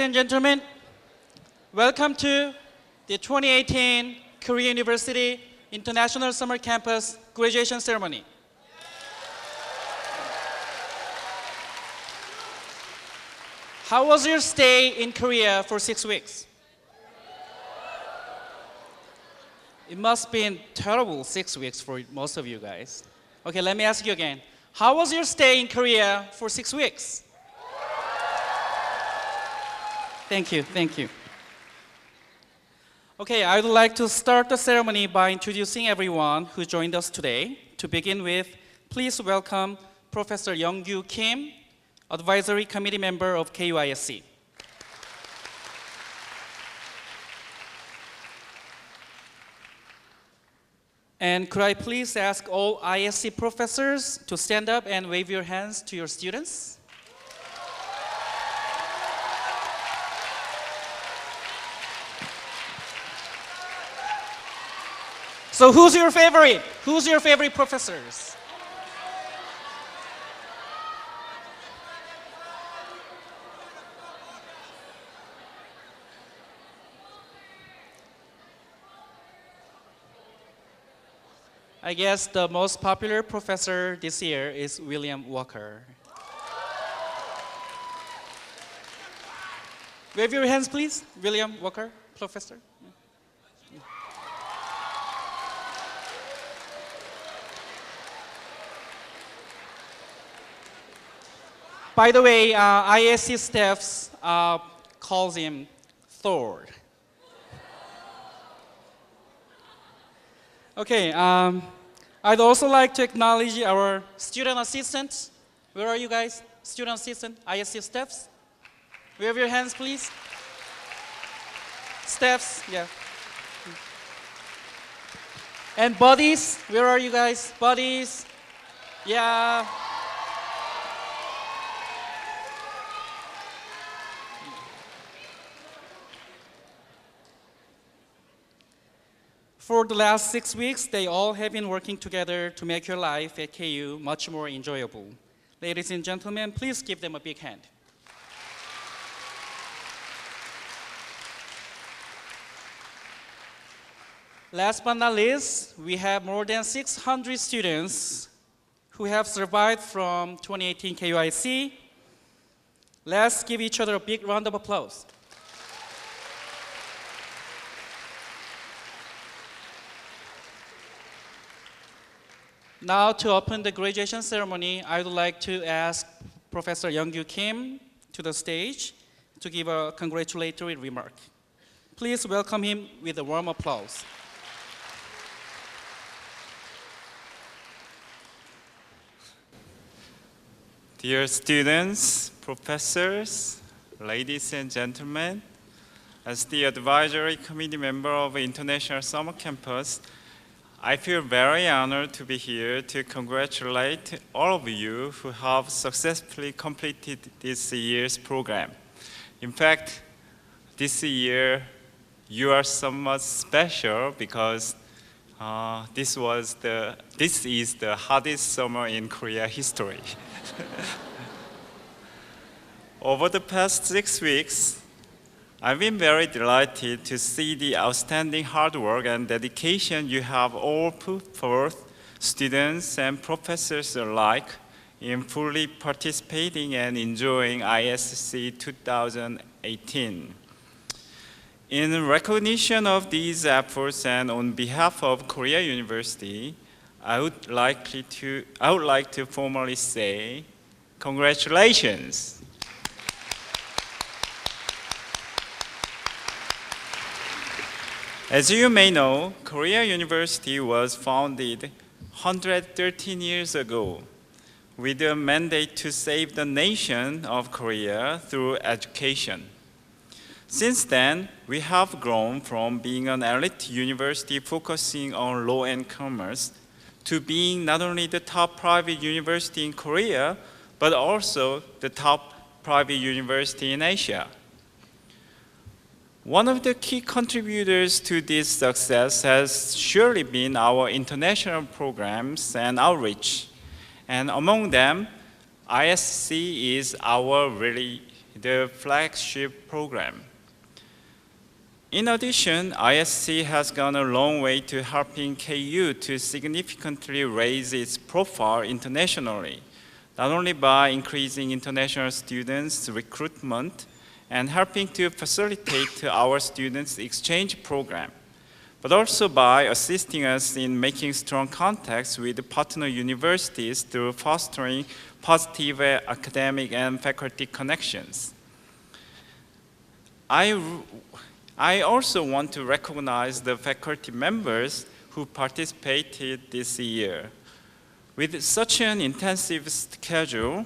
and gentlemen, welcome to the 2018 Korea University International Summer Campus graduation ceremony. How was your stay in Korea for 6 weeks? It must have been terrible 6 weeks for most of you guys. Okay, let me ask you again. How was your stay in Korea for 6 weeks? Thank you, thank you. Okay, I would like to start the ceremony by introducing everyone who joined us today. To begin with, please welcome Professor Young-Gyu Kim, Advisory Committee member of KU ISC. And could I please ask all ISC professors to stand up and wave your hands to your students? So who's your favorite? Who's your favorite professors? I guess the most popular professor this year is William Walker. Wave your hands, please. William Walker, professor. By the way, ISC staff calls him Thor. Okay, I'd also like to acknowledge our student assistants. Where are you guys? Student assistant, ISC staffs? Wave your hands, please. Staffs, yeah. And buddies, where are you guys? Buddies, yeah. For the last 6 weeks, they all have been working together to make your life at KU much more enjoyable. Ladies and gentlemen, please give them a big hand. Last but not least, we have more than 600 students who have survived from 2018 KU ISC. Let's give each other a big round of applause. Now, to open the graduation ceremony, I would like to ask Professor Young-Gyu Kim to the stage to give a congratulatory remark. Please welcome him with a warm applause. Dear students, professors, ladies and gentlemen, as the advisory committee member of International Summer Campus, I feel very honored to be here to congratulate all of you who have successfully completed this year's program. In fact, this year you are somewhat special because this is the hottest summer in Korea history. Over the past 6 weeks, I've been very delighted to see the outstanding hard work and dedication you have all put forth, students and professors alike, in fully participating and enjoying ISC 2018. In recognition of these efforts and on behalf of Korea University, I would like to formally say, congratulations. As you may know, Korea University was founded 113 years ago with a mandate to save the nation of Korea through education. Since then, we have grown from being an elite university focusing on law and commerce to being not only the top private university in Korea, but also the top private university in Asia. One of the key contributors to this success has surely been our international programs and outreach. And among them, ISC is our really the flagship program. In addition, ISC has gone a long way to helping KU to significantly raise its profile internationally, not only by increasing international students' recruitment and helping to facilitate our students' exchange program, but also by assisting us in making strong contacts with partner universities through fostering positive academic and faculty connections. I also want to recognize the faculty members who participated this year. With such an intensive schedule,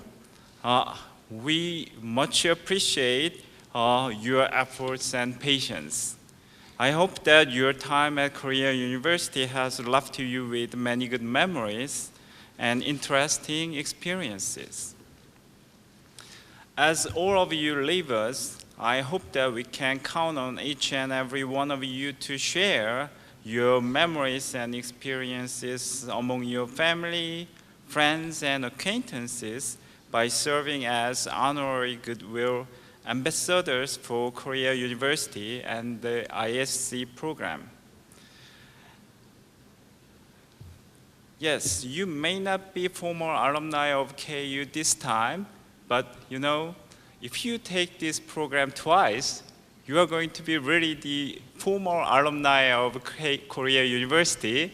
we much appreciate your efforts and patience. I hope that your time at Korea University has left you with many good memories and interesting experiences. As all of you leave us, I hope that we can count on each and every one of you to share your memories and experiences among your family, friends, and acquaintances by serving as honorary goodwill ambassadors for Korea University and the ISC program. Yes, you may not be former alumni of KU this time, but you know, if you take this program twice, you are going to be really the former alumni of Korea University,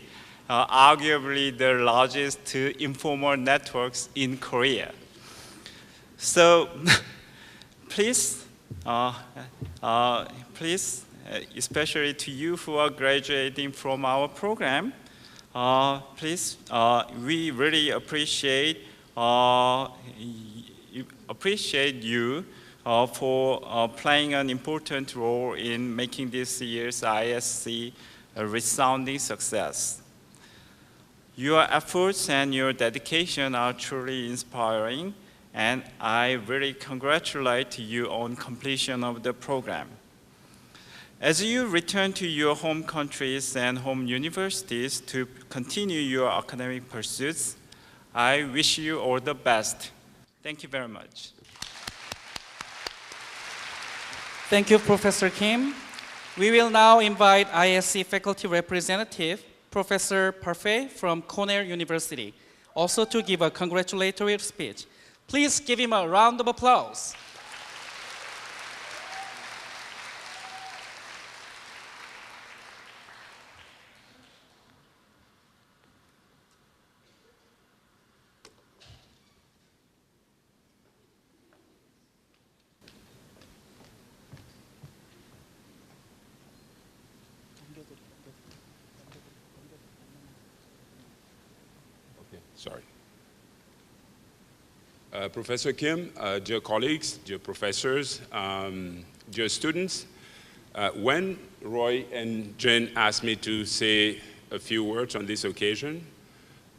arguably the largest informal networks in Korea. So please, especially to you who are graduating from our program, please, we really appreciate you for playing an important role in making this year's ISC a resounding success. Your efforts and your dedication are truly inspiring, and I really congratulate you on completion of the program. As you return to your home countries and home universities to continue your academic pursuits, I wish you all the best. Thank you very much. Thank you, Professor Kim. We will now invite ISC faculty representative, Professor Parfait from Cornell University, also to give a congratulatory speech. Please give him a round of applause. Sorry. Professor Kim, dear colleagues, dear professors, dear students, when Roy and Jen asked me to say a few words on this occasion,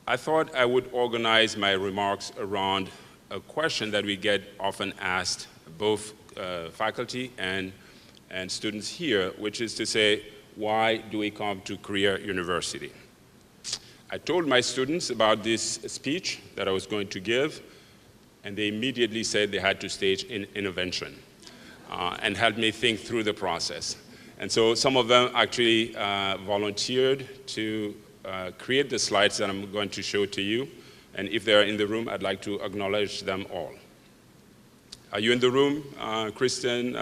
I thought I would organize my remarks around a question that we get often asked, both faculty and students here, which is to say, why do we come to Korea University? I told my students about this speech that I was going to give, and they immediately said they had to stage an intervention and help me think through the process. And so some of them actually volunteered to create the slides that I'm going to show to you. And if they're in the room, I'd like to acknowledge them all. Are you in the room, Kristen,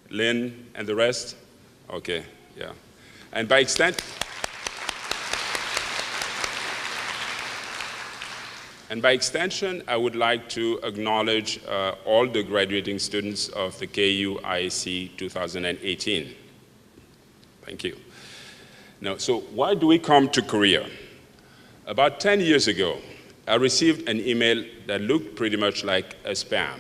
Lynn, and the rest? Okay, yeah. And by extent, extension, I would like to acknowledge all the graduating students of the KU ISC 2018. Thank you. Now, so why do we come to Korea? About 10 years ago, I received an email that looked pretty much like a spam.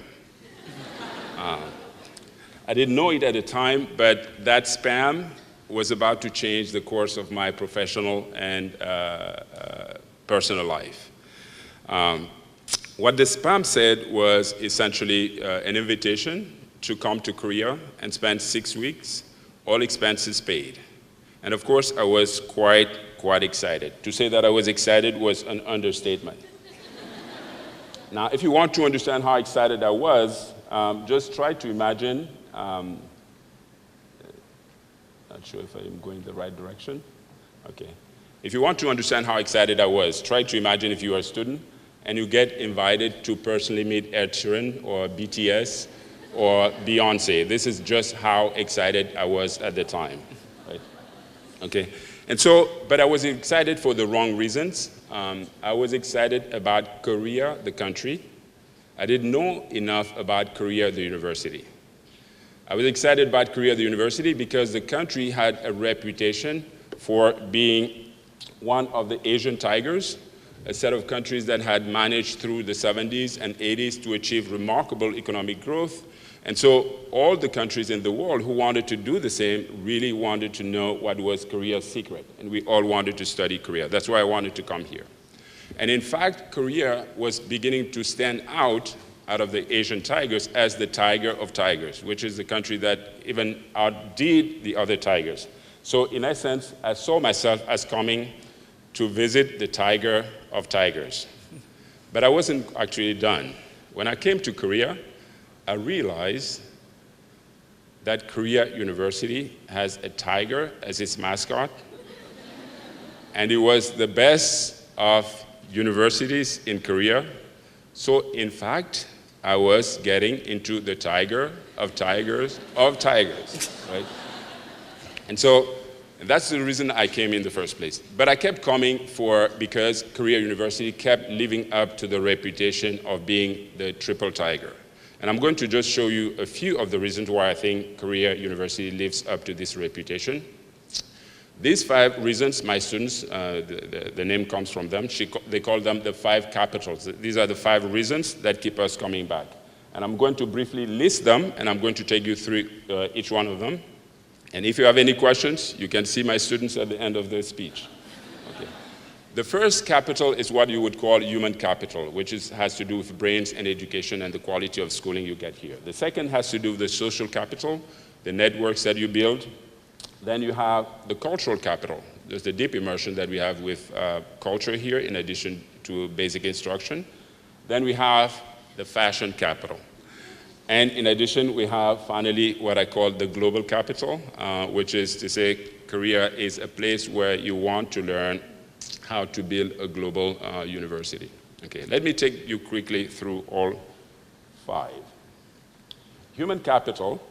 I didn't know it at the time, but that spam was about to change the course of my professional and personal life. What the spam said was essentially an invitation to come to Korea and spend 6 weeks, all expenses paid. And of course, I was quite excited. To say that I was excited was an understatement. Now, if you want to understand how excited I was, Just try to imagine, not sure if I'm going the right direction. Okay. If you want to understand how excited I was, try to imagine if you are a student and you get invited to personally meet Ed Sheeran or BTS or Beyonce. This is just how excited I was at the time, right? Okay. And so, but I was excited for the wrong reasons. I was excited about Korea, the country. I didn't know enough about Korea, the university. I was excited about Korea, the university, because the country had a reputation for being one of the Asian tigers, a set of countries that had managed through the 70s and 80s to achieve remarkable economic growth. And so all the countries in the world who wanted to do the same really wanted to know what was Korea's secret. And we all wanted to study Korea. That's why I wanted to come here. And in fact, Korea was beginning to stand out of the Asian tigers as the tiger of tigers, which is the country that even outdid the other tigers. So in essence, I saw myself as coming to visit the tiger of tigers. But I wasn't actually done. When I came to Korea, I realized that Korea University has a tiger as its mascot, and it was the best of universities in Korea. So in fact, I was getting into the tiger of tigers of tigers, right? And so that's the reason I came in the first place. But I kept coming because Korea University kept living up to the reputation of being the triple tiger. And I'm going to just show you a few of the reasons why I think Korea University lives up to this reputation. These 5 reasons, my students, the name comes from them, they call them the 5 capitals. These are the 5 reasons that keep us coming back. And I'm going to briefly list them, and I'm going to take you through each one of them. And if you have any questions, you can see my students at the end of the speech. Okay. The first capital is what you would call human capital, which has to do with brains and education and the quality of schooling you get here. The second has to do with the social capital, the networks that you build. Then you have the cultural capital. There's the deep immersion that we have with culture here in addition to basic instruction. Then we have the fashion capital. And in addition, we have finally what I call the global capital, which is to say Korea is a place where you want to learn how to build a global university. Okay, let me take you quickly through all 5. Human capital.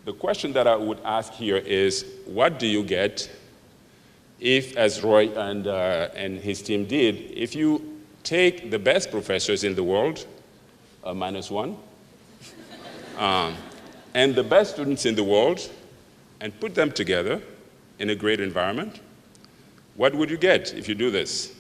The question that I would ask here is, what do you get if, as Roy and his team did, if you take the best professors in the world, -1, and the best students in the world, and put them together in a great environment, what would you get if you do this?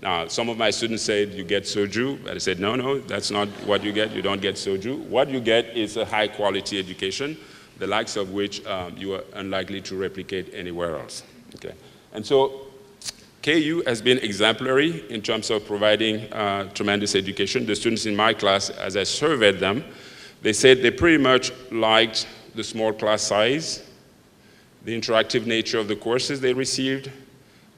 Now, some of my students said you get soju, but I said, no, that's not what you get. You don't get soju. What you get is a high-quality education, the likes of which you are unlikely to replicate anywhere else. Okay. And so KU has been exemplary in terms of providing tremendous education. The students in my class, as I surveyed them, they said they pretty much liked the small class size, the interactive nature of the courses they received,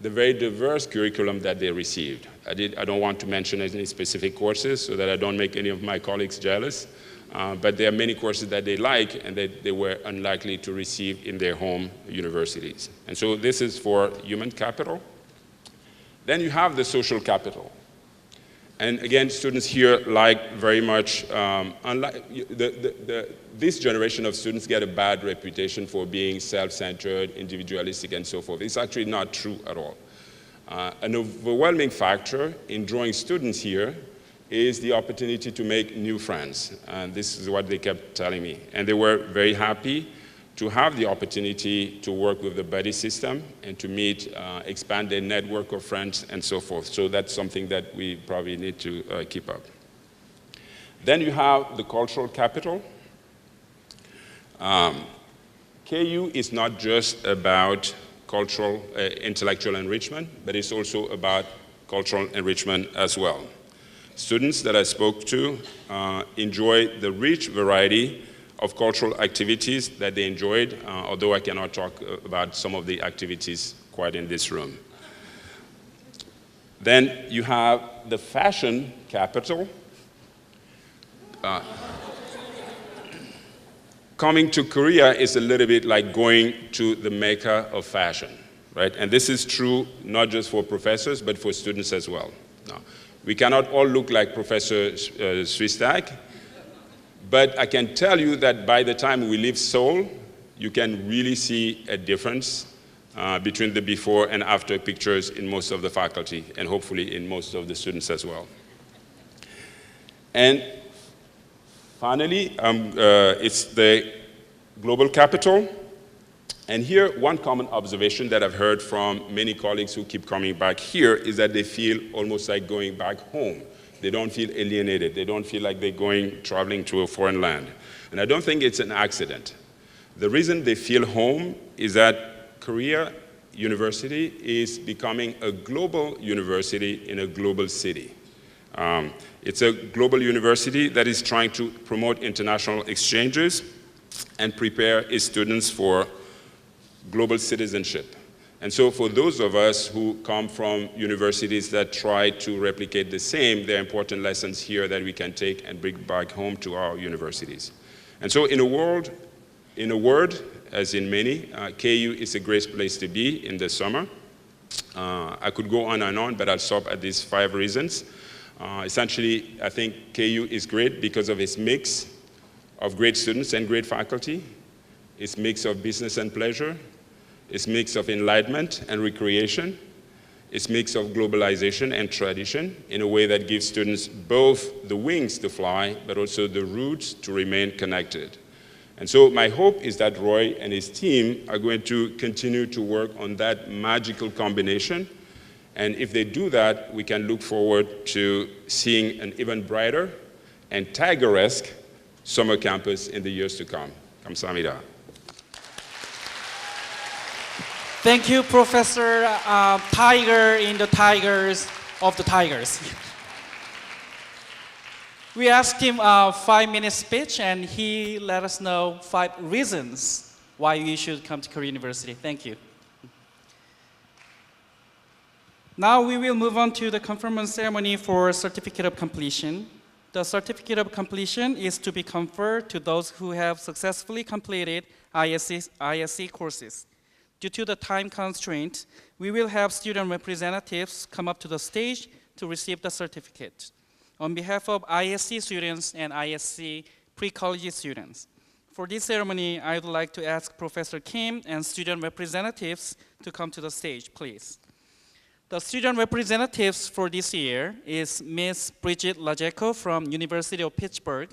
the very diverse curriculum that they received. I don't want to mention any specific courses so that I don't make any of my colleagues jealous. But there are many courses that they like and that they were unlikely to receive in their home universities. And so this is for human capital. Then you have the social capital. And again, students here like very much, this generation of students get a bad reputation for being self-centered, individualistic, and so forth. It's actually not true at all. An overwhelming factor in drawing students here is the opportunity to make new friends. And this is what they kept telling me. And they were very happy to have the opportunity to work with the buddy system and to meet, expand their network of friends and so forth. So that's something that we probably need to keep up. Then you have the cultural capital. KU is not just about cultural, intellectual enrichment, but it's also about cultural enrichment as well. Students that I spoke to enjoy the rich variety of cultural activities that they enjoyed, although I cannot talk about some of the activities quite in this room. Then you have the fashion capital. coming to Korea is a little bit like going to the Mecca of fashion, right? And this is true not just for professors, but for students as well. Now, we cannot all look like Professor Swistak, but I can tell you that by the time we leave Seoul, you can really see a difference between the before and after pictures in most of the faculty, and hopefully in most of the students as well. And finally, it's the global capital. And here, one common observation that I've heard from many colleagues who keep coming back here is that they feel almost like going back home. They don't feel alienated. They don't feel like they're traveling to a foreign land. And I don't think it's an accident. The reason they feel home is that Korea University is becoming a global university in a global city. It's a global university that is trying to promote international exchanges and prepare its students for global citizenship. And so for those of us who come from universities that try to replicate the same, there are important lessons here that we can take and bring back home to our universities. And so in a word, as in many, KU is a great place to be in the summer. I could go on and on, but I'll stop at these 5 reasons. Essentially, I think KU is great because of its mix of great students and great faculty, its mix of business and pleasure, its mix of enlightenment and recreation, its mix of globalization and tradition in a way that gives students both the wings to fly, but also the roots to remain connected. And so my hope is that Roy and his team are going to continue to work on that magical combination. And if they do that, we can look forward to seeing an even brighter and Tiger-esque summer campus in the years to come. 감사합니다. Thank you, Professor Tiger in the Tigers of the Tigers. We asked him a 5-minute speech, and he let us know 5 reasons why you should come to Korea University. Thank you. Now we will move on to the conferment ceremony for Certificate of Completion. The Certificate of Completion is to be conferred to those who have successfully completed ISC courses. Due to the time constraint, we will have student representatives come up to the stage to receive the certificate. On behalf of ISC students and ISC pre-college students, for this ceremony, I would like to ask Professor Kim and student representatives to come to the stage, please. The student representatives for this year is Ms. Bridget Lajeco from University of Pittsburgh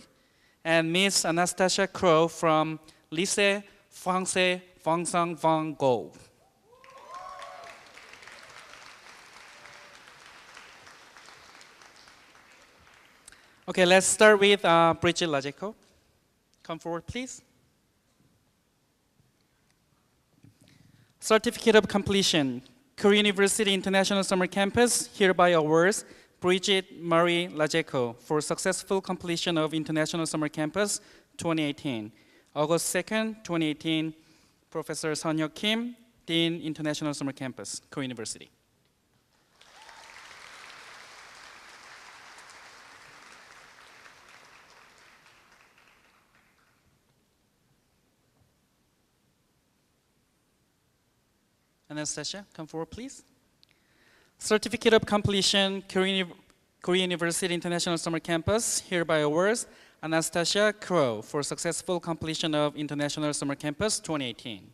and Ms. Anastasia Crow from Lycée Français Vincent van Gogh. Okay, let's start with Bridget Lajeco. Come forward, please. Certificate of Completion, Korea University International Summer Campus hereby awards Bridget Marie Lajeco for successful completion of International Summer Campus 2018. August 2nd, 2018, Professor Sunhyuk Kim, Dean International Summer Campus, Korea University. Anastasia, come forward, please. Certificate of Completion, Korea University International Summer Campus hereby awards Anastasia Crow for successful completion of International Summer Campus 2018.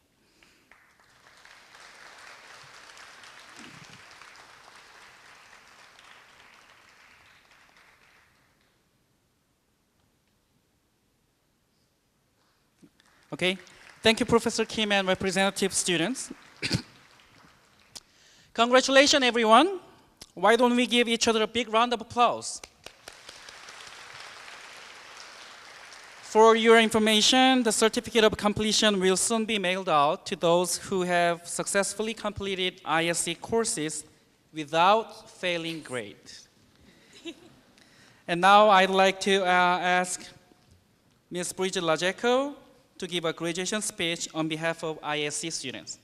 Okay, thank you, Professor Kim and representative students. Congratulations, everyone. Why don't we give each other a big round of applause? For your information, the Certificate of Completion will soon be mailed out to those who have successfully completed ISC courses without failing grade. And now I'd like to ask Ms. Bridget Lajeco to give a graduation speech on behalf of ISC students.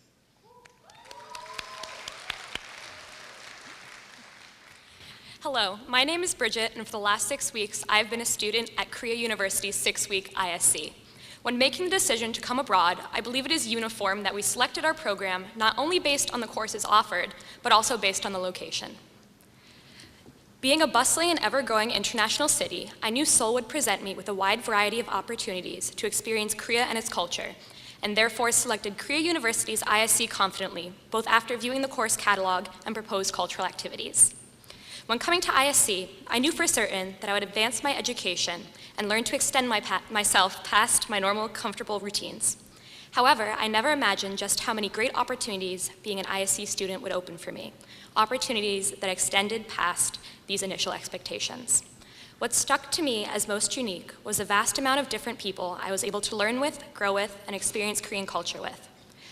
Hello, my name is Bridget, and for the last 6 weeks, I've been a student at Korea University's 6-week ISC. When making the decision to come abroad, I believe it is uniform that we selected our program not only based on the courses offered, but also based on the location. Being a bustling and ever-growing international city, I knew Seoul would present me with a wide variety of opportunities to experience Korea and its culture, and therefore selected Korea University's ISC confidently, both after viewing the course catalog and proposed cultural activities. When coming to ISC, I knew for certain that I would advance my education and learn to extend myself past my normal, comfortable routines. However, I never imagined just how many great opportunities being an ISC student would open for me, opportunities that extended past these initial expectations. What stuck to me as most unique was the vast amount of different people I was able to learn with, grow with, and experience Korean culture with.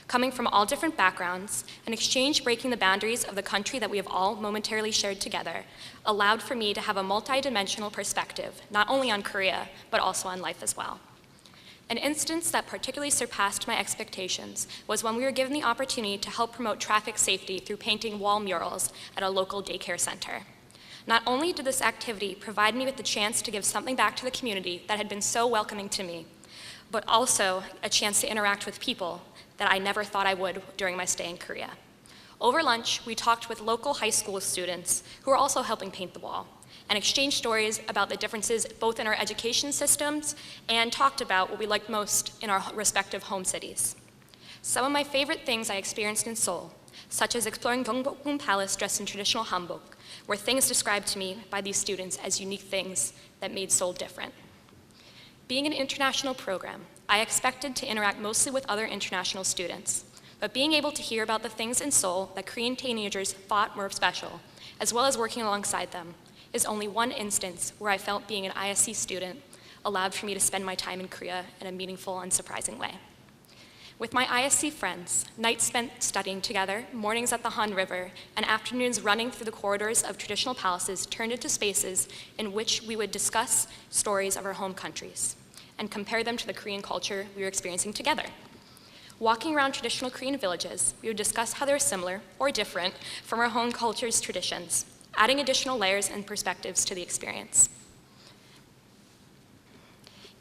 Coming from all different backgrounds, an exchange breaking the boundaries of the country that we have all momentarily shared together allowed for me to have a multi-dimensional perspective, not only on Korea, but also on life as well. An instance that particularly surpassed my expectations was when we were given the opportunity to help promote traffic safety through painting wall murals at a local daycare center. Not only did this activity provide me with the chance to give something back to the community that had been so welcoming to me, but also a chance to interact with people that I never thought I would during my stay in Korea. Over lunch, we talked with local high school students who were also helping paint the wall, and exchanged stories about the differences both in our education systems and talked about what we liked most in our respective home cities. Some of my favorite things I experienced in Seoul, such as exploring Gyeongbokgung Palace dressed in traditional hanbok, were things described to me by these students as unique things that made Seoul different. Being an international program, I expected to interact mostly with other international students, but being able to hear about the things in Seoul that Korean teenagers thought were special, as well as working alongside them, is only one instance where I felt being an ISC student allowed for me to spend my time in Korea in a meaningful and surprising way. With my ISC friends, nights spent studying together, mornings at the Han River, and afternoons running through the corridors of traditional palaces turned into spaces in which we would discuss stories of our home countries and compare them to the Korean culture we were experiencing together. Walking around traditional Korean villages, we would discuss how they were similar or different from our home culture's traditions, adding additional layers and perspectives to the experience.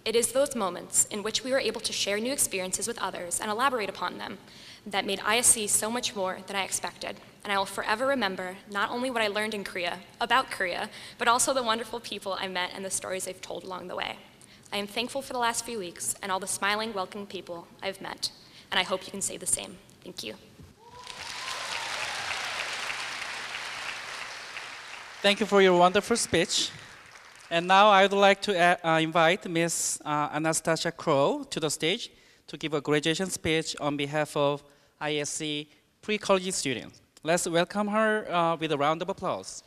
It is those moments in which we were able to share new experiences with others and elaborate upon them that made ISC so much more than I expected. And I will forever remember not only what I learned in Korea, about Korea, but also the wonderful people I met and the stories they've told along the way. I am thankful for the last few weeks and all the smiling, welcoming people I've met, and I hope you can say the same. Thank you. Thank you for your wonderful speech. And now I would like to invite Ms. Anastasia Crow to the stage to give a graduation speech on behalf of ISC pre-college students. Let's welcome her with a round of applause.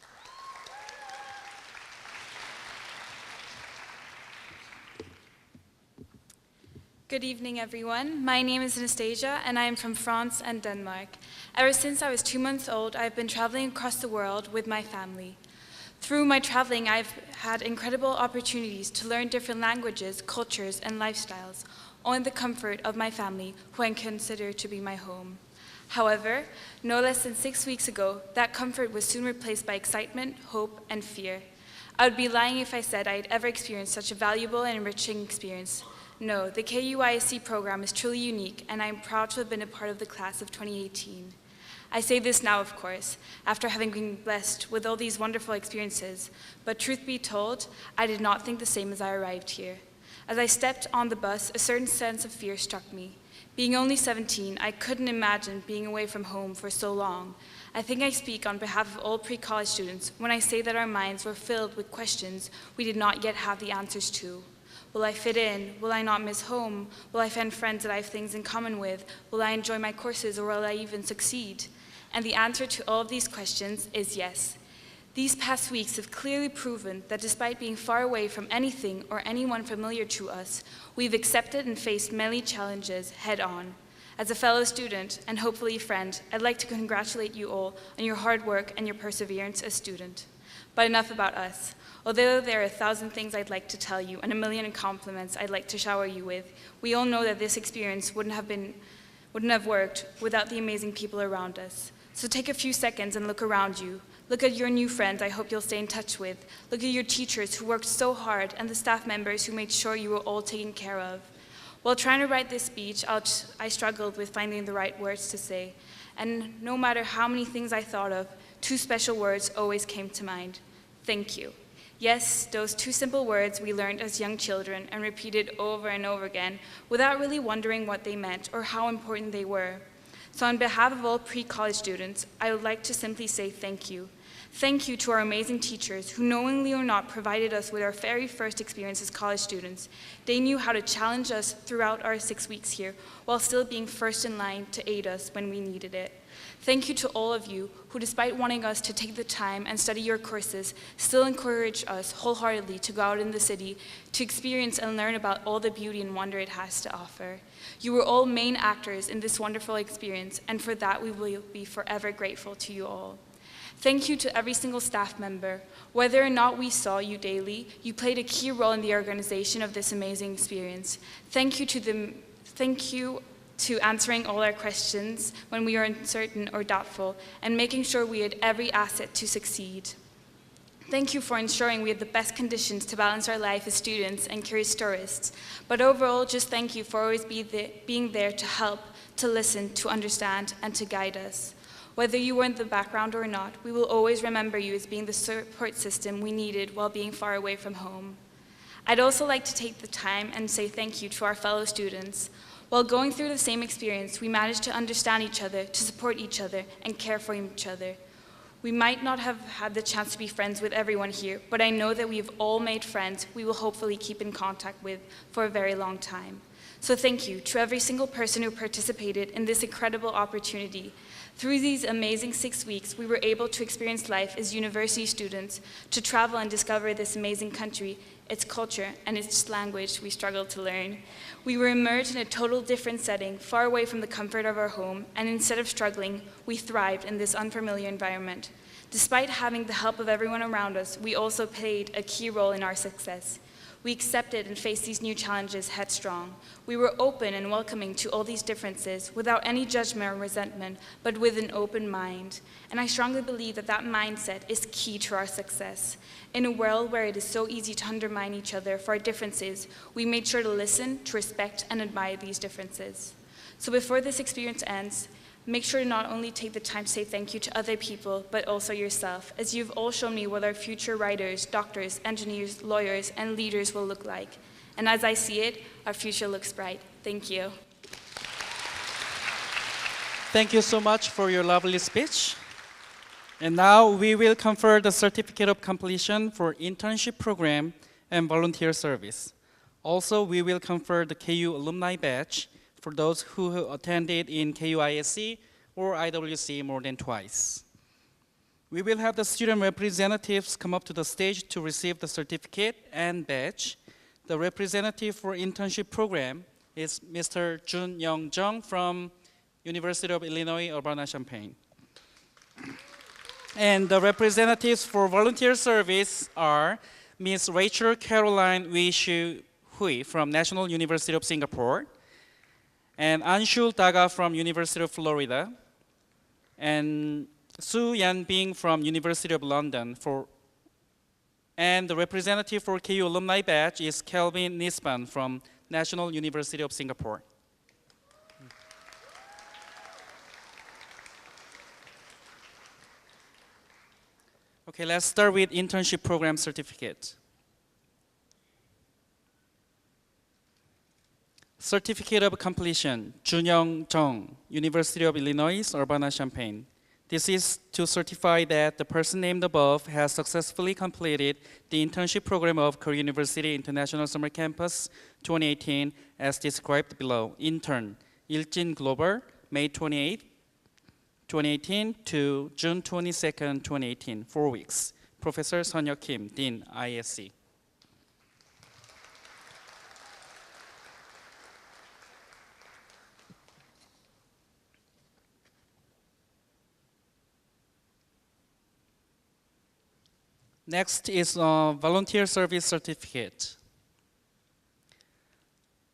Good evening, everyone. My name is Anastasia, and I am from France and Denmark. Ever since I was 2 months old, I've been traveling across the world with my family. Through my traveling, I've had incredible opportunities to learn different languages, cultures, and lifestyles, all in the comfort of my family, who I consider to be my home. However, no less than 6 weeks ago, that comfort was soon replaced by excitement, hope, and fear. I would be lying if I said I had ever experienced such a valuable and enriching experience. No, the KU ISC program is truly unique, and I am proud to have been a part of the class of 2018. I say this now, of course, after having been blessed with all these wonderful experiences, but truth be told, I did not think the same as I arrived here. As I stepped on the bus, a certain sense of fear struck me. Being only 17, I couldn't imagine being away from home for so long. I think I speak on behalf of all pre-college students when I say that our minds were filled with questions we did not yet have the answers to. Will I fit in? Will I not miss home? Will I find friends that I have things in common with? Will I enjoy my courses, or will I even succeed? And the answer to all of these questions is yes. These past weeks have clearly proven that despite being far away from anything or anyone familiar to us, we've accepted and faced many challenges head on. As a fellow student, and hopefully a friend, I'd like to congratulate you all on your hard work and your perseverance as student. But enough about us. Although there are 1,000 things I'd like to tell you and a million compliments I'd like to shower you with, we all know that this experience wouldn't have worked without the amazing people around us. So take a few seconds and look around you. Look at your new friends I hope you'll stay in touch with. Look at your teachers who worked so hard and the staff members who made sure you were all taken care of. While trying to write this speech, I struggled with finding the right words to say. And no matter how many things I thought of, two special words always came to mind. Thank you. Yes, those two simple words we learned as young children and repeated over and over again without really wondering what they meant or how important they were. So on behalf of all pre-college students, I would like to simply say thank you. Thank you to our amazing teachers who, knowingly or not, provided us with our very first experience as college students. They knew how to challenge us throughout our 6 weeks here while still being first in line to aid us when we needed it. Thank you to all of you who, despite wanting us to take the time and study your courses, still encourage us wholeheartedly to go out in the city to experience and learn about all the beauty and wonder it has to offer. You were all main actors in this wonderful experience, and for that we will be forever grateful to you all. Thank you to every single staff member. Whether or not we saw you daily, you played a key role in the organization of this amazing experience. Thank you to answering all our questions when we were uncertain or doubtful, and making sure we had every asset to succeed. Thank you for ensuring we had the best conditions to balance our life as students and curious tourists. But overall, just thank you for always being there to help, to listen, to understand, and to guide us. Whether you were in the background or not, we will always remember you as being the support system we needed while being far away from home. I'd also like to take the time and say thank you to our fellow students. While going through the same experience, we managed to understand each other, to support each other, and care for each other. We might not have had the chance to be friends with everyone here, but I know that we have all made friends we will hopefully keep in contact with for a very long time. So thank you to every single person who participated in this incredible opportunity. Through these amazing 6 weeks, we were able to experience life as university students, to travel and discover this amazing country, its culture, and its language we struggled to learn. We were immersed in a total different setting, far away from the comfort of our home, and instead of struggling, we thrived in this unfamiliar environment. Despite having the help of everyone around us, we also played a key role in our success. We accepted and faced these new challenges headstrong. We were open and welcoming to all these differences without any judgment or resentment, but with an open mind. And I strongly believe that that mindset is key to our success. In a world where it is so easy to undermine each other for our differences, we made sure to listen, to respect, and admire these differences. So before this experience ends, make sure to not only take the time to say thank you to other people, but also yourself, as you've all shown me what our future writers, doctors, engineers, lawyers, and leaders will look like. And as I see it, our future looks bright. Thank you. Thank you so much for your lovely speech. And now we will confer the certificate of completion for internship program and volunteer service. Also, we will confer the KU alumni badge for those who attended in KU ISC or IWC more than twice. We will have the student representatives come up to the stage to receive the certificate and badge. The representative for internship program is Mr. Jun Young Jung from University of Illinois, Urbana-Champaign. And the representatives for volunteer service are Ms. Rachel Caroline Wee-Shu Hui from National University of Singapore, and Anshul Daga from University of Florida, and Su Yan Bing from University of London. And the representative for KU alumni badge is Kelvin Nisban from National University of Singapore. Okay, let's start with internship program certificate. Certificate of completion, Junyoung Jung, University of Illinois, Urbana-Champaign. This is to certify that the person named above has successfully completed the internship program of Korea University International Summer Campus 2018 as described below. Intern, Iljin Global, May 28, 2018 to June 22nd, 2018, 4 weeks. Professor Sunyeok Kim, Dean, ISC. Next is volunteer service certificate.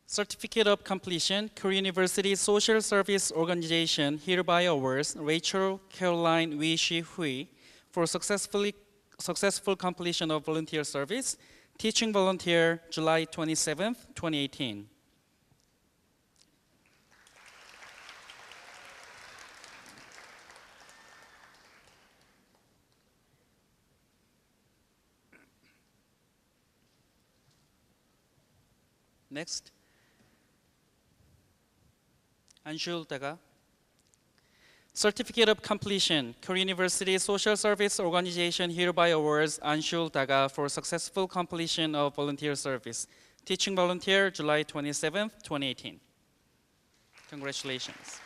Certificate of completion, Korea University Social Service Organization hereby awards Rachel Caroline Wee-Shi Hui for successful completion of volunteer service, teaching volunteer, July 27th, 2018. Next. Anshul Daga. Certificate of Completion, Korea University Social Service Organization hereby awards Anshul Daga for successful completion of volunteer service. Teaching volunteer, July 27th, 2018. Congratulations.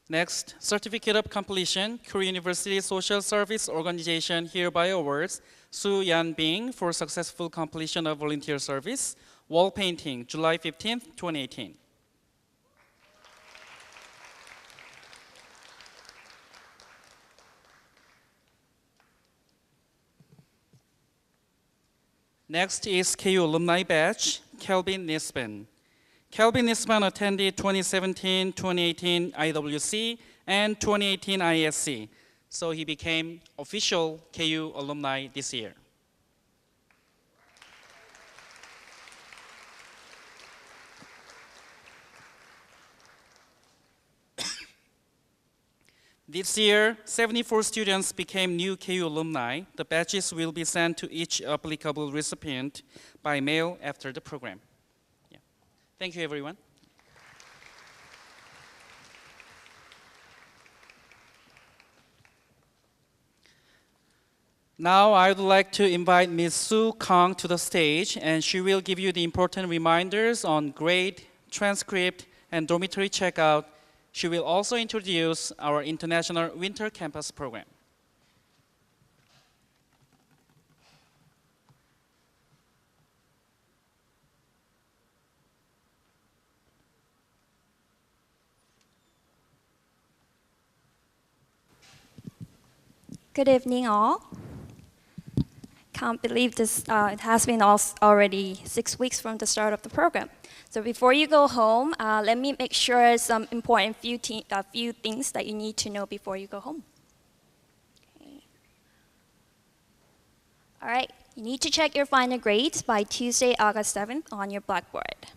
Next, Certificate of Completion, Korea University Social Service Organization hereby awards Su Yan Bing for successful completion of volunteer service. Wall painting, July 15th, 2018. Next is KU Alumni Batch, Kelvin Nisban. Kelvin Nisban attended 2017-2018 IWC and 2018 ISC, so he became official KU alumni this year. This year, 74 students became new KU alumni. The badges will be sent to each applicable recipient by mail after the program. Yeah. Thank you, everyone. Now, I would like to invite Ms. Sue Kang to the stage, and she will give you the important reminders on grade, transcript, and dormitory checkout. She will also introduce our International Winter Campus program. Good evening, all. Can't believe this, it has been already 6 weeks from the start of the program. So before you go home, let me make sure some important few things that you need to know before you go home. Okay. All right, you need to check your final grades by Tuesday, August 7th on your blackboard.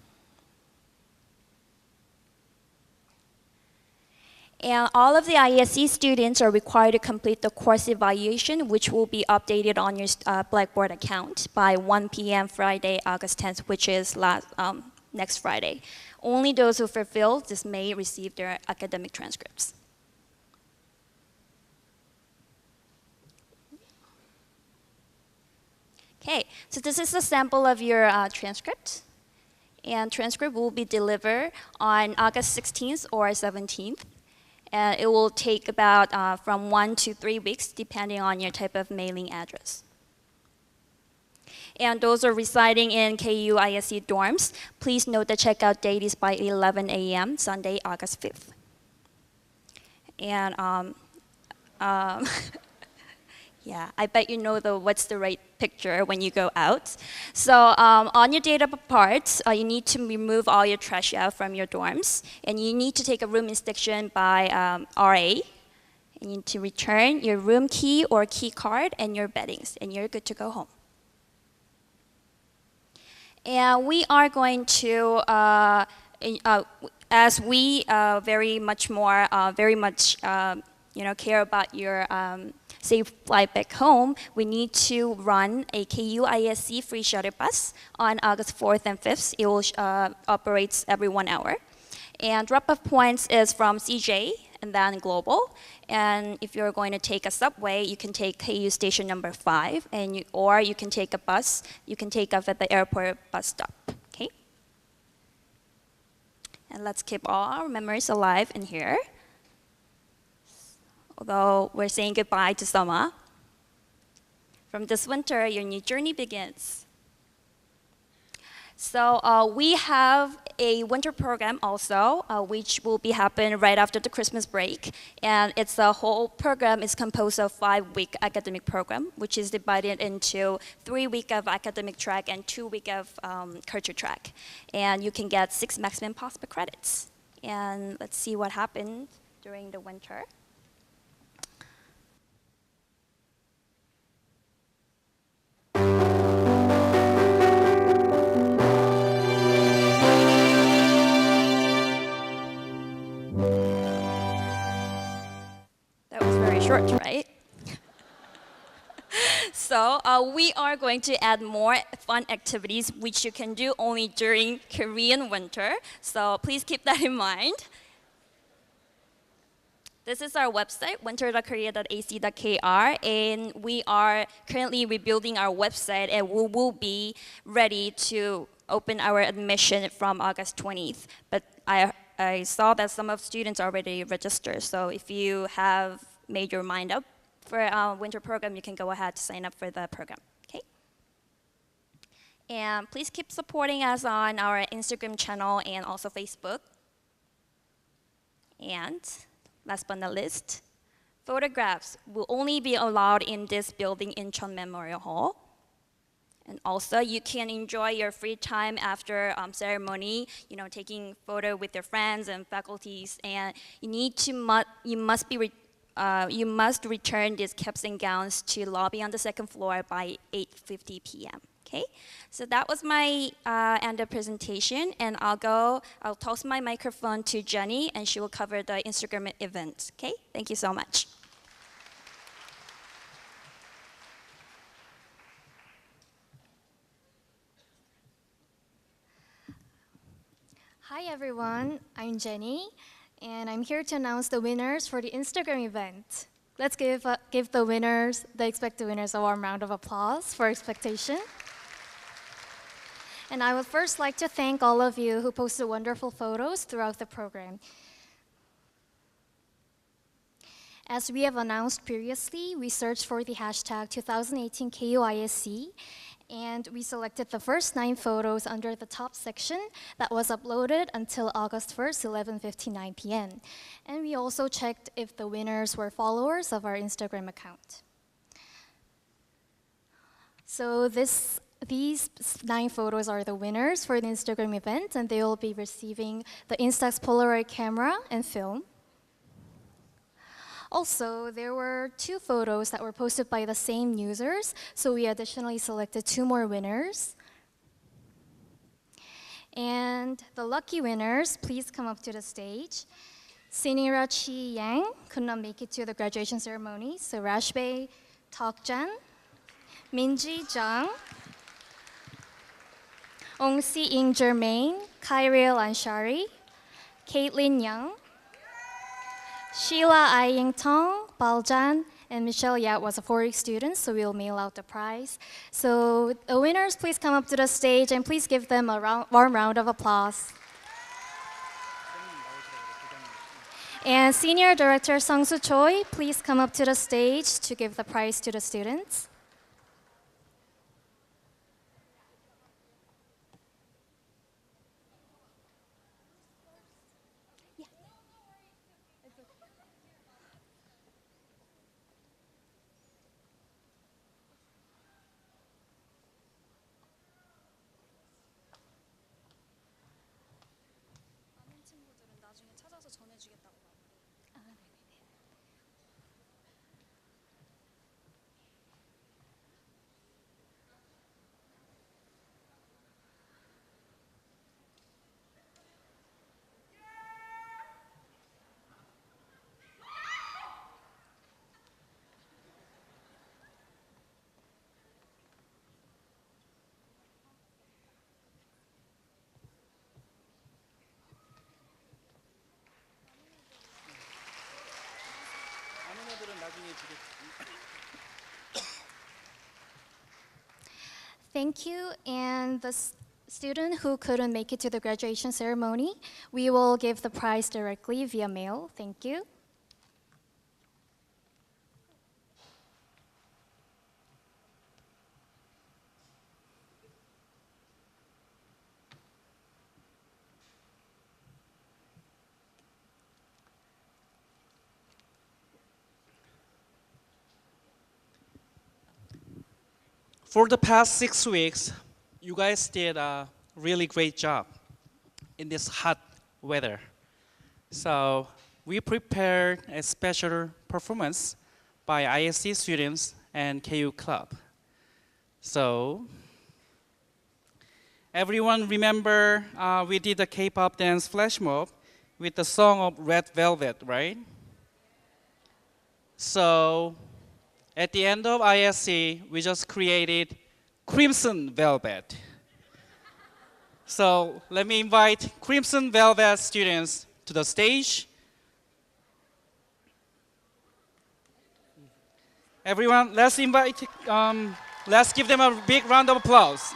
And all of the ISC students are required to complete the course evaluation, which will be updated on your Blackboard account by 1 p.m. Friday, August 10th, which is next Friday. Only those who fulfill this may receive their academic transcripts. Okay, so this is a sample of your transcript. And transcript will be delivered on August 16th or 17th. It will take about from 1 to 3 weeks, depending on your type of mailing address. And those are residing in KU ISC dorms, please note the checkout date is by 11 a.m., Sunday, August 5th. And yeah, I bet you know what's the right picture when you go out. So on your data parts, you need to remove all your trash out from your dorms. And you need to take a room inspection by RA. You need to return your room key or key card and your beddings, and you're good to go home. And we are going to, as we very much care about your safe flight back home, we need to run a KU ISC free shuttle bus on August 4th and 5th. It will operates every 1 hour. And drop-off points is from CJ and then Global. And if you're going to take a subway, you can take KU station number 5, or you can take a bus. You can take off at the airport bus stop, okay? And let's keep all our memories alive in here. Although we're saying goodbye to summer. From this winter, your new journey begins. So we have a winter program also, which will be happening right after the Christmas break. And it's a whole program is composed of 5-week academic program, which is divided into 3 weeks of academic track and 2 weeks of culture track. And you can get 6 maximum possible credits. And let's see what happened during the winter. we are going to add more fun activities which you can do only during Korean winter. So please keep that in mind. This is our website, winter.korea.ac.kr, and we are currently rebuilding our website, and we will be ready to open our admission from August 20th. But I saw that some of students already registered, so if you have made your mind up for our winter program, you can go ahead to sign up for the program, okay? And please keep supporting us on our Instagram channel and also Facebook. And last but not least, photographs will only be allowed in this building, Incheon Memorial Hall. And also, you can enjoy your free time after ceremony, taking photo with your friends and faculties. And you must return these caps and gowns to lobby on the second floor by 8:50 p.m. Okay, so that was my end of presentation, and I'll toss my microphone to Jenny, and she will cover the Instagram event. Okay, thank you so much. Hi everyone, I'm Jenny, and I'm here to announce the winners for the Instagram event. Let's give the expected winners a warm round of applause for expectation. And I would first like to thank all of you who posted wonderful photos throughout the program. As we have announced previously, we searched for the hashtag 2018 KU ISC, and we selected the first 9 photos under the top section that was uploaded until August 1st, 11:59 p.m. And we also checked if the winners were followers of our Instagram account. So these 9 photos are the winners for the Instagram event, and they will be receiving the Instax Polaroid camera and film. Also, there were 2 photos that were posted by the same users, so we additionally selected 2 more winners. And the lucky winners, please come up to the stage. Sinira Chi Yang could not make it to the graduation ceremony, so Rashbei Tokjan, Minji Jang, Ongsi Ing Germain, Kyril Anshari, Caitlin Young, Sheila Aying Tong, Baljan, and Michelle Yat was a 4-week student, so we'll mail out the prize. So the winners, please come up to the stage and please give them a warm round of applause. And Senior Director Sung-soo Choi, please come up to the stage to give the prize to the students. Thank you, and the student who couldn't make it to the graduation ceremony, we will give the prize directly via mail. Thank you. For the past 6 weeks, you guys did a really great job in this hot weather. So we prepared a special performance by ISC students and KU Club. So everyone remember we did a K-pop dance flash mob with the song of Red Velvet, right? So At the end of ISC, we just created Crimson Velvet. So let me invite Crimson Velvet students to the stage. Everyone, let's give them a big round of applause.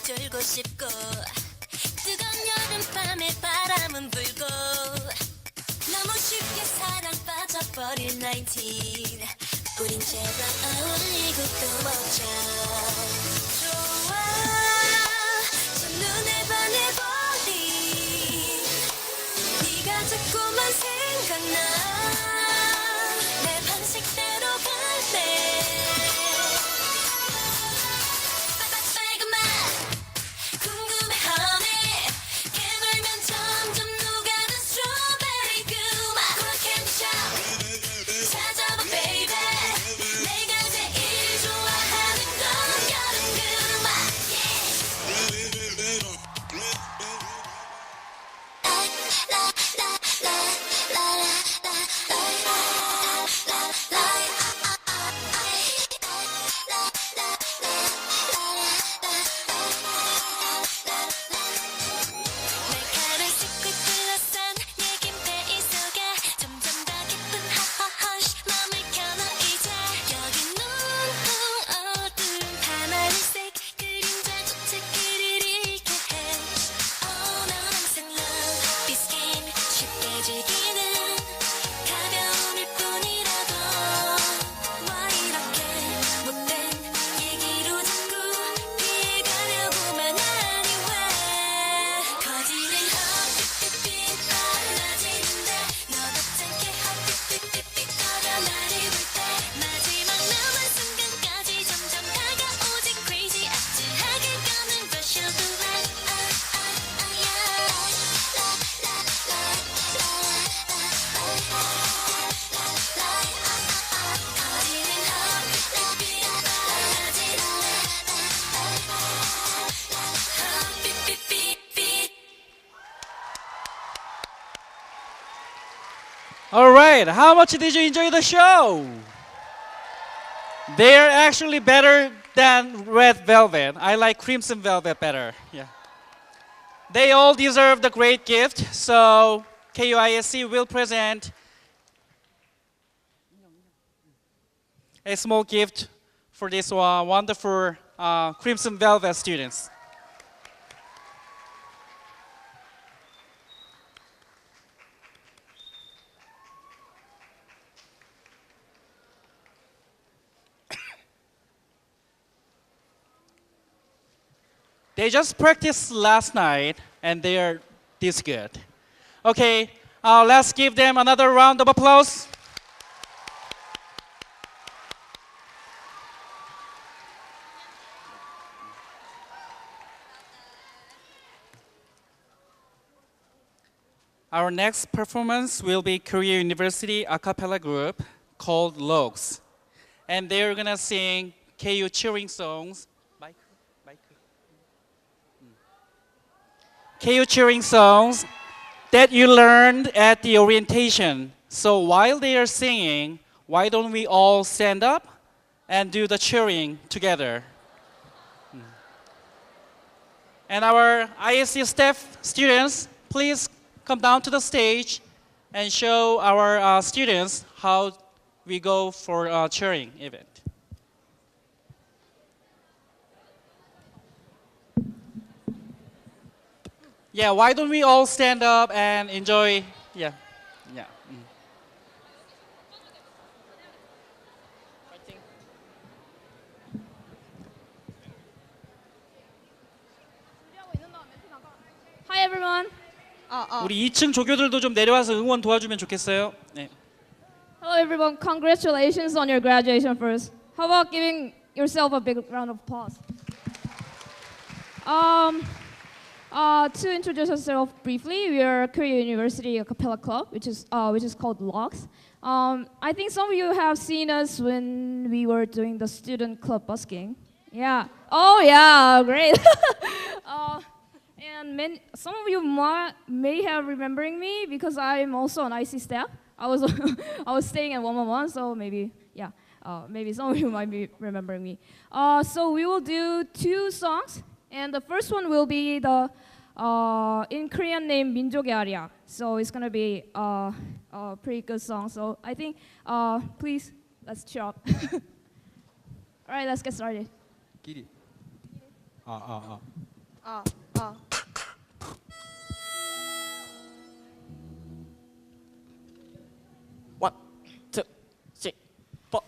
졸고 싶고 뜨거운 여름밤에 바람은 불고 너무 쉽게 사랑 빠져버린 19 우린 제발 어울리고 또 먹자 좋아 첫눈에 반해버린 네가 자꾸만 생각나 내 방식대로 갈래 All right, how much did you enjoy the show? They're actually better than Red Velvet. I like Crimson Velvet better. Yeah. They all deserve the great gift, so KU ISC will present a small gift for these wonderful Crimson Velvet students. They just practiced last night and they are this good. Okay, let's give them another round of applause. Our next performance will be Korea University a cappella group called Logs. And they're gonna sing KU cheering songs. KU cheering songs that you learned at the orientation. So while they are singing, why don't we all stand up and do the cheering together? And our ISC staff students, please come down to the stage and show our students how we go for a cheering event. Yeah, why don't we all stand up and enjoy? Yeah, yeah. Hi everyone. 우리 2층 조교들도 좀 내려와서 응원 도와주면 좋겠어요. 네. Hello everyone, congratulations on your graduation first. How about giving yourself a big round of applause? To introduce ourselves briefly, we are Korea University a cappella club, which is called LOX. I think some of you have seen us when we were doing the student club busking. Yeah. Oh yeah, great. And some of you may have remembering me because I'm also on IC staff. I was I was staying at 111, so maybe maybe some of you might be remembering me. So we will do 2 songs, and the first one will be the in Korean name 민족의 아리아. So it's gonna be a pretty good song. So I think please let's cheer up. All right, let's get started. 끼리. One, two, three, four.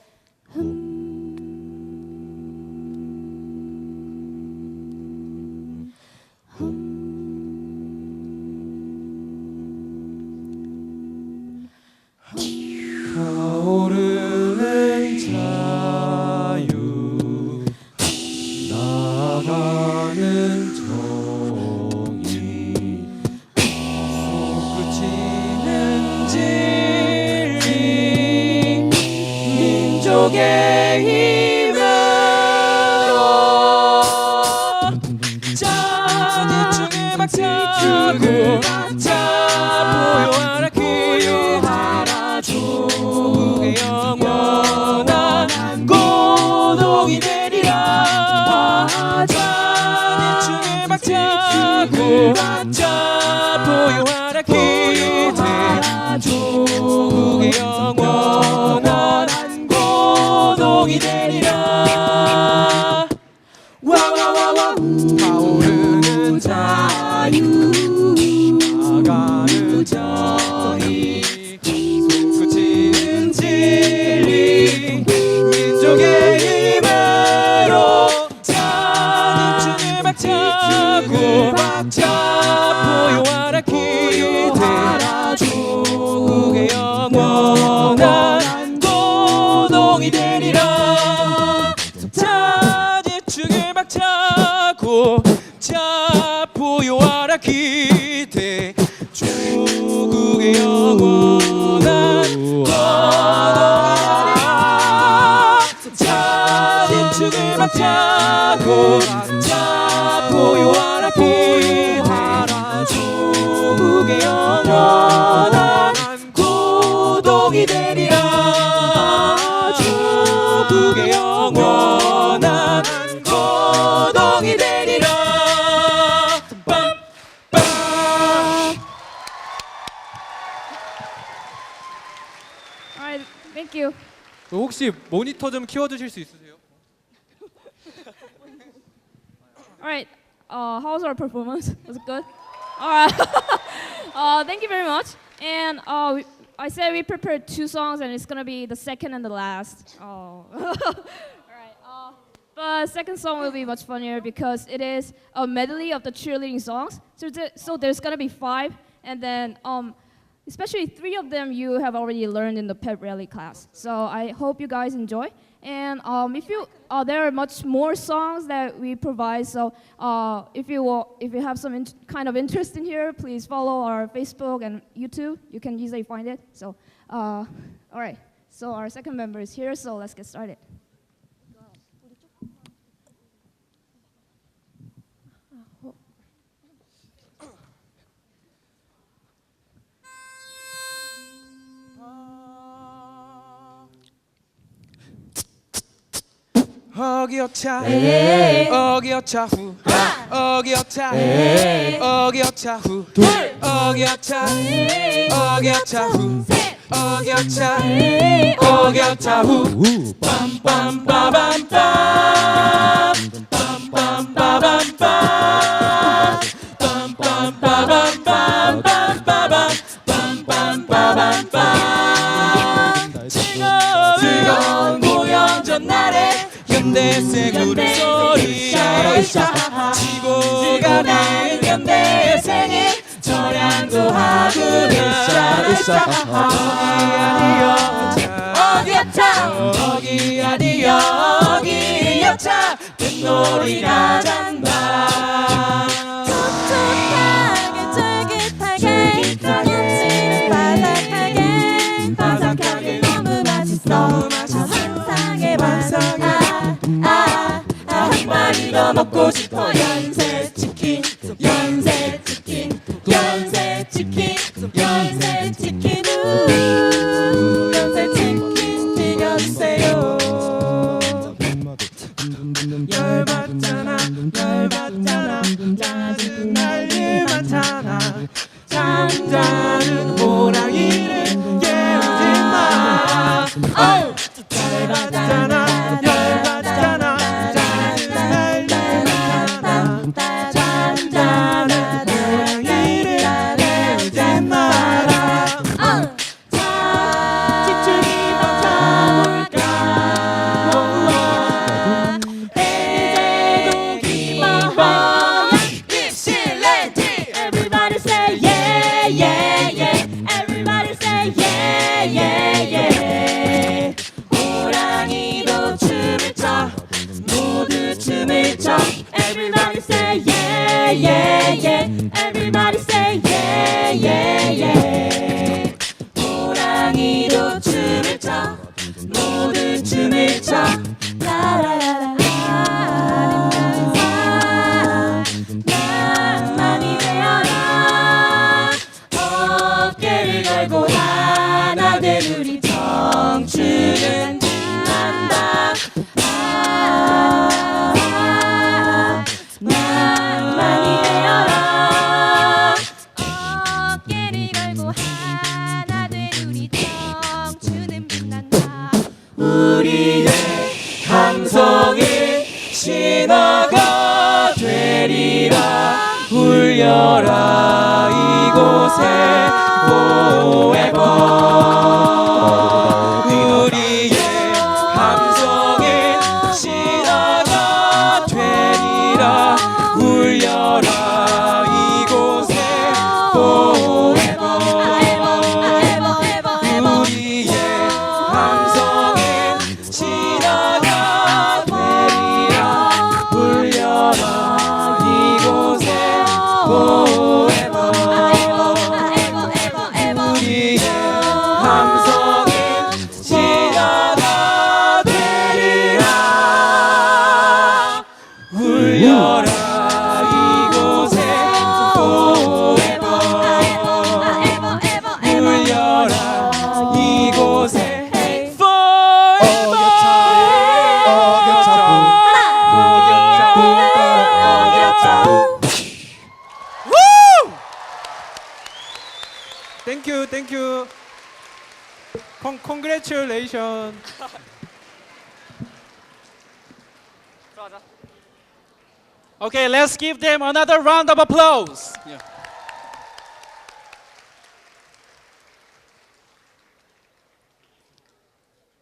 타오르는 자유 나가는 정의 솟구치는 진리 민족의 힘으로 자지중에 박차고 보여하라 보여하라 조국의 영원한 고독이 되리라 자지중에 박차고 보여하라 기대 조국의 영원한 고독이 되리라 와와와와 타오르는 자유 나가는 정의 솟구치는 진리 민족의 힘으로 자지중에 박차고 보여하라 기대 조국의 영원한 고동이 되리라 자지중에 박차고 보여하라 기대 조국의 영원한 자지중에 박차고 보여하라 기대 조국의 영원한 고독이 되리라 조국의 영원한 고독이 되리라 빰빰. Alright, thank you. 혹시 모니터 좀 키워주실 수 있으세요? Alright, how's our performance? Was it good? Alright. Thank you very much. And I said we prepared 2 songs, and it's gonna be the second and the last. Alright. But second song will be much funnier because it is a medley of the cheerleading songs. So there's gonna be 5, and then especially 3 of them you have already learned in the pep rally class. So I hope you guys enjoy. And there are much more songs that we provide. So if you have some kind of interest in here, please follow our Facebook and YouTube. You can easily find it. So all right. So our second member is here. So let's get started. 어기어차 어기어차 후 어기어차 어기어차 후 어기어차 어기어차 후 어기어차 어기어차 후 빰빰빠밤빰 빰빰빠밤빰 빰빰빠밤빰 빰빰빠밤빰 즐거운 공연 전날에 현대색 울음소리 지고 가는 현대의 생일 저 노량도 하고 으쌰으쌰 어디 여차 어디 어디 여기 여차 뱃놀이 가잔다 촉촉하게 쫄깃하게 김치는 바삭하게 바삭하게 너무 맛있어 환상의 환상의 한 마리 더 먹고 싶어 연세치킨 연세치킨 연세치킨 연세치킨 연세치킨 튀겨주세요 열받잖아 열받잖아 짜증 날 일 많잖아 잠자는 호랑이를 깨우지마 열받잖아 열받잖아 짜증 날 일 많잖아 잠자는 호랑이를 깨우지 마라 지출이 벅차볼까 이제도 기뻐 립실렌지 Everybody say yeah yeah yeah Everybody say yeah yeah yeah 호랑이도 춤을 춰 모두 춤을 춰 Everybody say yeah yeah yeah Everybody say yeah yeah yeah 호랑이도 춤을 춰 모두 춤을 춰 나만이 되어라 어깨를 걸고 하나 된 우리 청춘은 빛난다 나만이 되어라 어깨를 걸고 하나 된 우리 청춘은 빛난다 우리의 감성이 신화가 되리라 울려라 이곳에 forever 우리의 감성이 신화가 되리라 울려라 이곳에 forever 우리의 감성이 신화가 되리라 울려라 이곳에 forever 우리의 감성이 신화가 되리라 울려라 이곳에 forever 울려라 이곳에 Thank you, thank you. Congratulations. Okay, let's give them another round of applause. Yeah.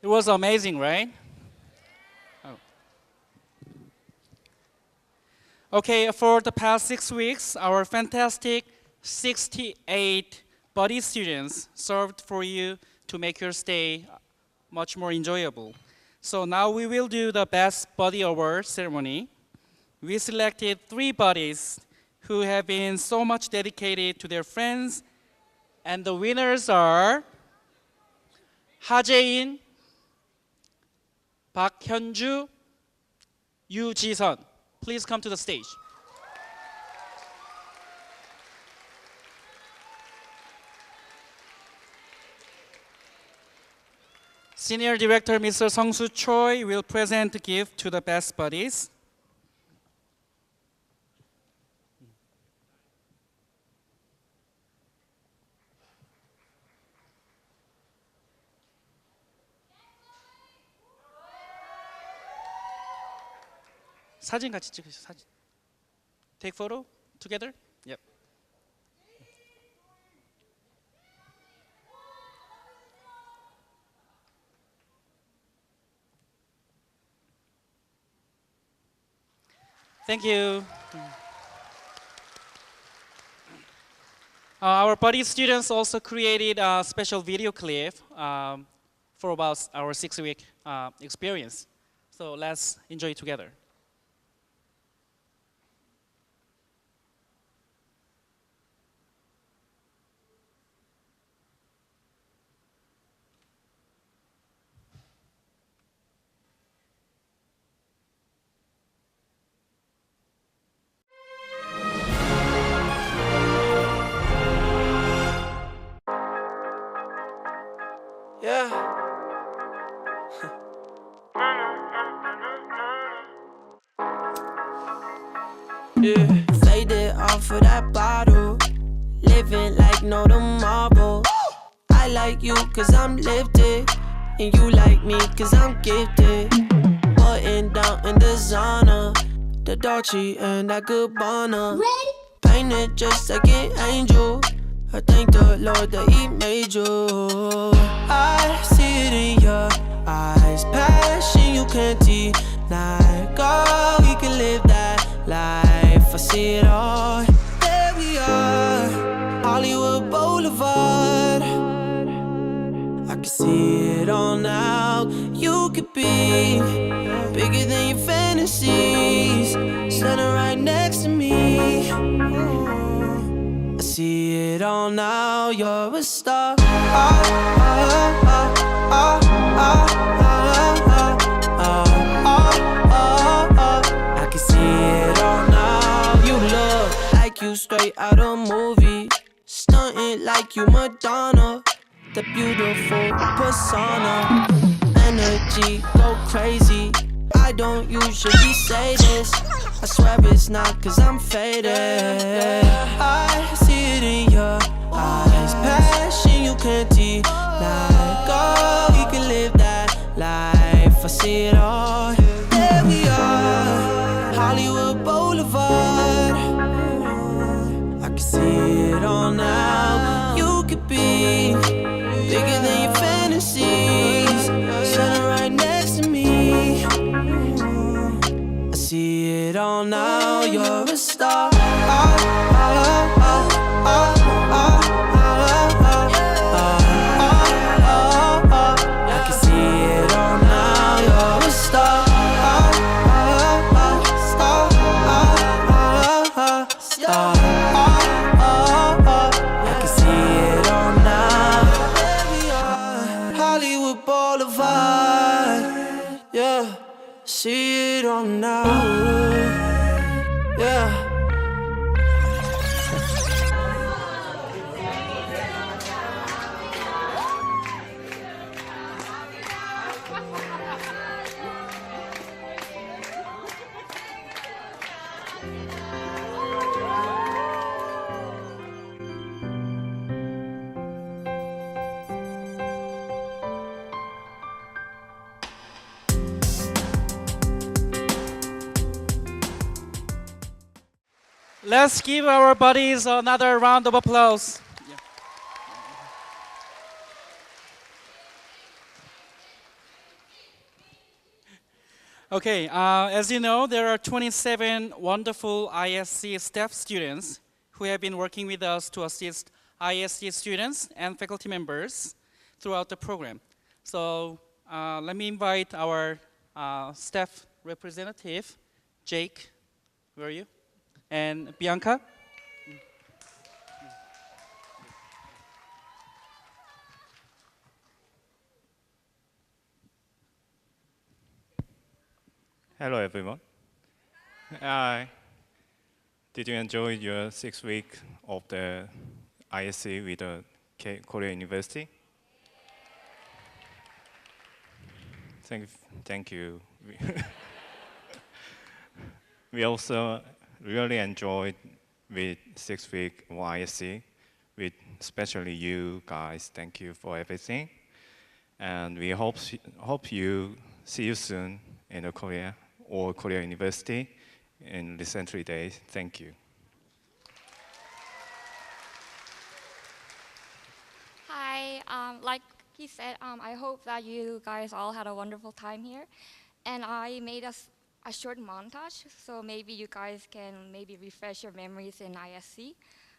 It was amazing, right? Oh. Okay, for the past 6 weeks, our fantastic 68 buddy students served for you to make your stay much more enjoyable. So now we will do the Best Buddy Award ceremony. We selected 3 buddies who have been so much dedicated to their friends, and the winners are 하재인, 박현주, 유지선. Please come to the stage. Senior Director Mr. Sung-soo Choi will present the gift to the best buddies. 사진 같이 찍으세요. 사진. Take photo together. Yep. Thank you. Our buddy students also created a special video clip for about our 6-week experience. So let's enjoy it together. Yeah. Yeah. Faded off of that bottle. Living like no tomorrow. I like you cause I'm lifted. And you like me cause I'm gifted. Button down in the sauna. The Dolce and that Gabbana. Painted just like an angel. I thank the Lord that He made you. I see it in your eyes, passion you can't deny. Girl, we can live that life. I see it all. There we are, Hollywood Boulevard. I can see it all now. You could be bigger than your fantasies, standing right next to me. I see it all now, you're a star. I can see it all now. You look like you straight out a movie, stunting like you Madonna. The beautiful persona, energy go crazy. I don't usually say this, I swear it's not cause I'm faded. I see it in your eyes, passion you can't deny. Girl, we can live that life, I see it all. There we are, Hollywood Boulevard. I can see it all now. You could be bigger than your fantasies, standing right next to me. I see it all now, you're a star. I can see it all now, you're a star. I can see it all now. There we are, Hollywood Boulevard. Yeah, see it all now. Yeah. Let's give our buddies another round of applause. Okay, as you know, there are 27 wonderful ISC staff students who have been working with us to assist ISC students and faculty members throughout the program. So let me invite our staff representative, Jake, where are you? And Bianca. Hello, everyone. Did you enjoy your 6 week of the ISC with the Korea University? Thank you. We also really enjoyed with 6 week of ISC, with especially you guys. Thank you for everything, and we hope you see you soon in the Korea or Korea University in recent days. Thank you. Hi, like he said, I hope that you guys all had a wonderful time here. And I made a short montage, so maybe you guys can maybe refresh your memories in ISC.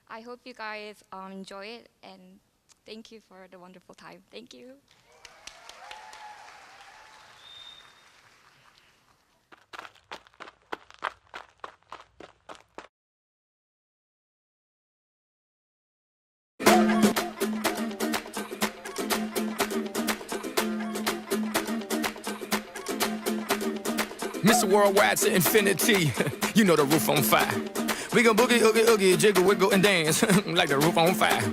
I hope you guys enjoy it, and thank you for the wonderful time. Thank you. Mr. Worldwide to infinity, you know the roof on fire. We gon' boogie, oogie, oogie, jiggle, wiggle, and dance like the roof on fire.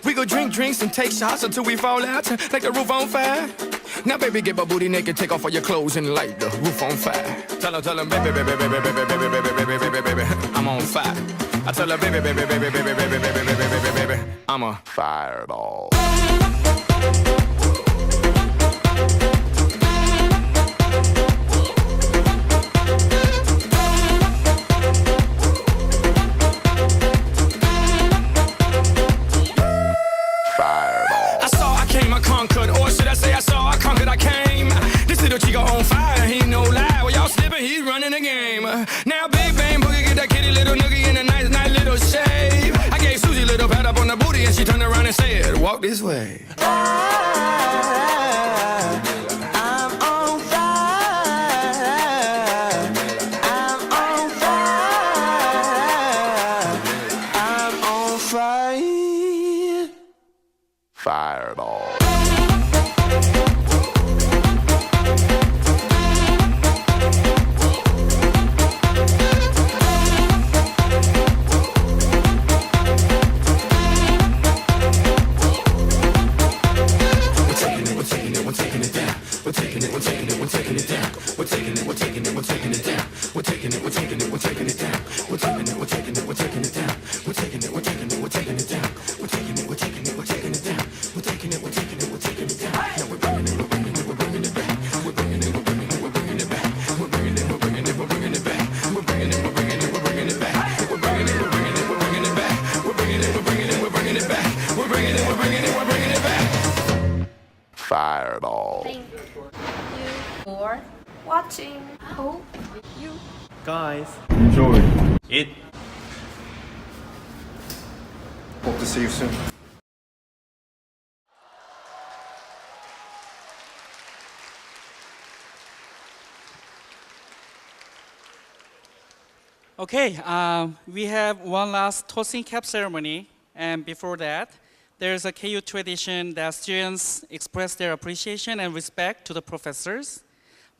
We go drink drinks and take shots until we fall out like the roof on fire. Now, baby, get my booty naked, take off all your clothes and light the roof on fire. Tell her, baby, baby, baby, baby, baby, baby, baby, baby, baby, baby, I'm on fire. I tell her, baby, baby, baby, baby, baby, baby, baby, baby, baby, baby, I'm a fireball. On fire, he no lie. Well, y'all slipping, he's running the game. Now, big bang boogie, get that kitty little noogie in a nice little shave. I gave Susie a little pat up on the booty, and she turned around and said, "Walk this way." I'm on fire. I'm on fire. I'm on fire. Fireball. Fireball. Thank you for watching. Hope you Guys, Enjoy it. hope to see you soon. Okay, we have one last tossing cap ceremony, and before that, there's a KU tradition that students express their appreciation and respect to the professors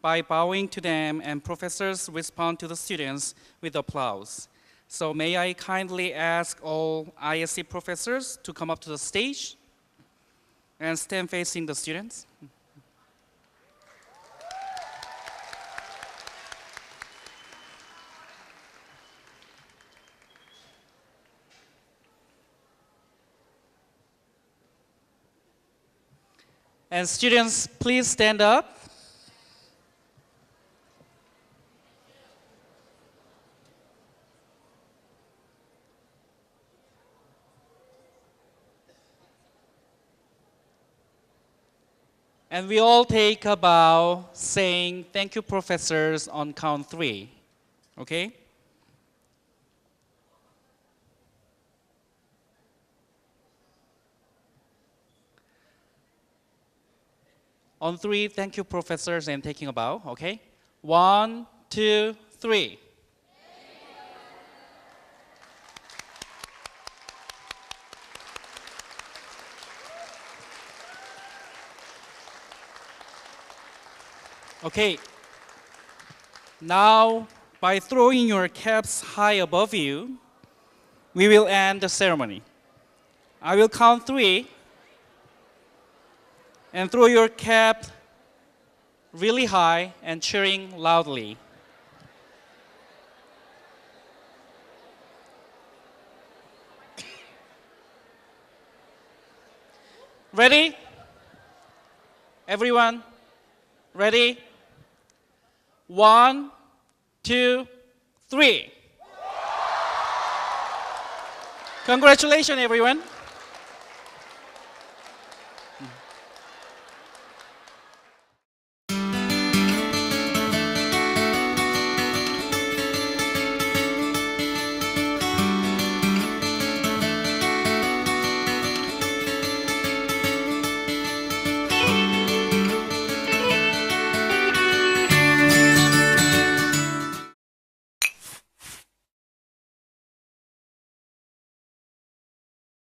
by bowing to them, and professors respond to the students with applause. So may I kindly ask all ISC professors to come up to the stage and stand facing the students. And students, please stand up. And we all take a bow saying, "Thank you, professors," on count 3. Okay? On 3, thank you, professors, and taking a bow, okay? 1, 2, 3. Okay. Now, by throwing your caps high above you, we will end the ceremony. I will count 3. And throw your cap really high and cheering loudly. Ready? Everyone? Ready? 1, 2, 3. Congratulations, everyone.